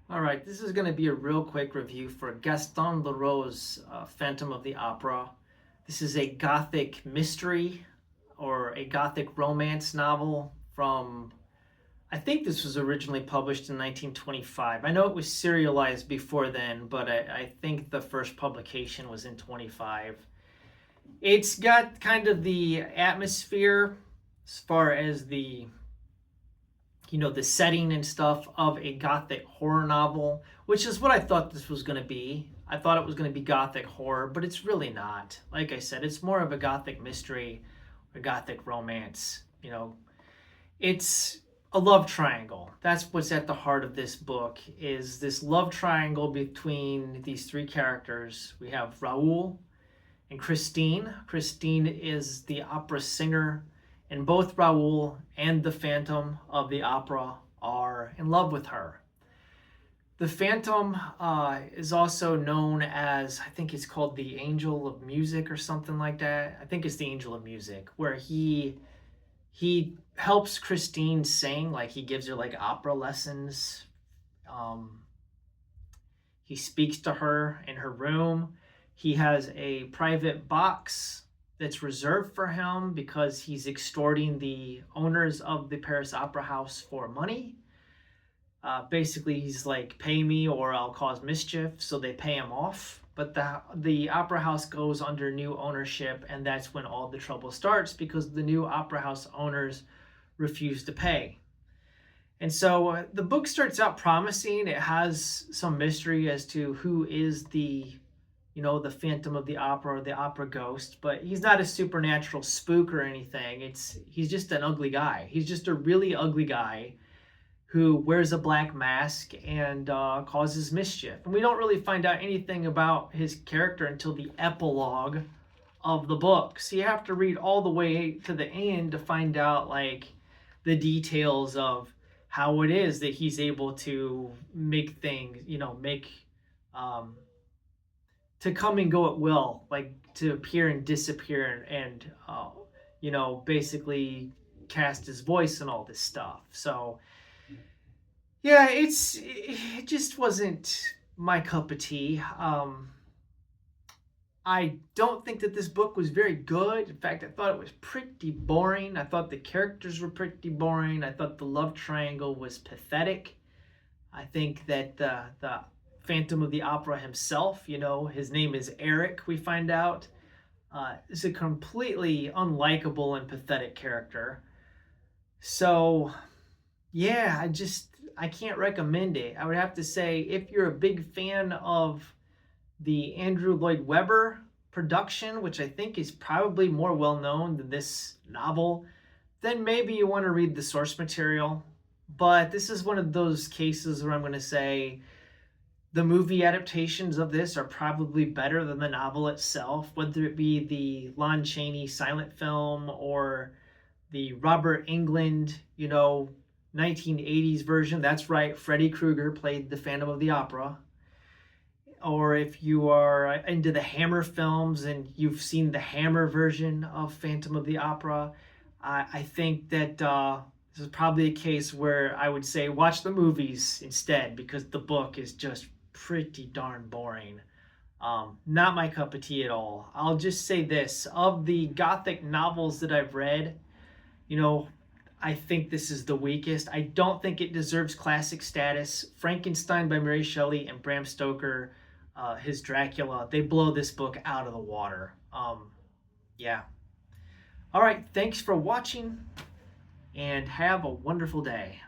All right, this is going to be a real quick review for Gaston Leroux's Phantom of the Opera. This is a gothic mystery or a gothic romance novel from, I think this was originally published in 1925. I know it was serialized before then, but I think the first publication was in 25. It's got kind of the atmosphere as far as the setting and stuff of a gothic horror novel, which is what I thought this was going to be. I thought it was going to be gothic horror, but it's really not. Like I said, it's more of a gothic mystery or gothic romance. It's a love triangle. That's what's at the heart of this book, is this love triangle between these three characters. We have Raoul and Christine. Christine is the opera singer, and both Raoul and the Phantom of the Opera are in love with her. The Phantom is also known as, I think it's called the Angel of Music or something like that. I think it's the Angel of Music, where he helps Christine sing, like he gives her like opera lessons. He speaks to her in her room. He has a private box that's reserved for him because he's extorting the owners of the Paris Opera House for money. Basically, he's like, pay me or I'll cause mischief, so they pay him off. But the Opera House goes under new ownership, and that's when all the trouble starts because the new Opera House owners refuse to pay. And so the book starts out promising. It has some mystery as to who is the Phantom of the Opera or the opera ghost, but he's not a supernatural spook or anything. He's just an ugly guy. He's just a really ugly guy who wears a black mask and causes mischief. And we don't really find out anything about his character until the epilogue of the book. So you have to read all the way to the end to find out like the details of how it is that he's able to make things, to come and go at will, like to appear and disappear and basically cast his voice and all this stuff. So yeah, it just wasn't my cup of tea. I don't think that this book was very good. In fact, I thought it was pretty boring. I thought the characters were pretty boring. I thought the love triangle was pathetic. I think that the Phantom of the Opera himself, his name is Eric, we find out, is a completely unlikable and pathetic character. So, yeah, I can't recommend it. I would have to say, if you're a big fan of the Andrew Lloyd Webber production, which I think is probably more well known than this novel, then maybe you want to read the source material. But this is one of those cases where I'm going to say the movie adaptations of this are probably better than the novel itself, whether it be the Lon Chaney silent film or the Robert Englund, 1980s version. That's right, Freddy Krueger played the Phantom of the Opera. Or if you are into the Hammer films and you've seen the Hammer version of Phantom of the Opera, I think that this is probably a case where I would say watch the movies instead, because the book is just pretty darn boring. Not my cup of tea at all. I'll just say this: of the Gothic novels that I've read, I think this is the weakest. I don't think it deserves classic status. Frankenstein by Mary Shelley and Bram Stoker, his Dracula, they blow this book out of the water. Yeah. All right, thanks for watching, and have a wonderful day.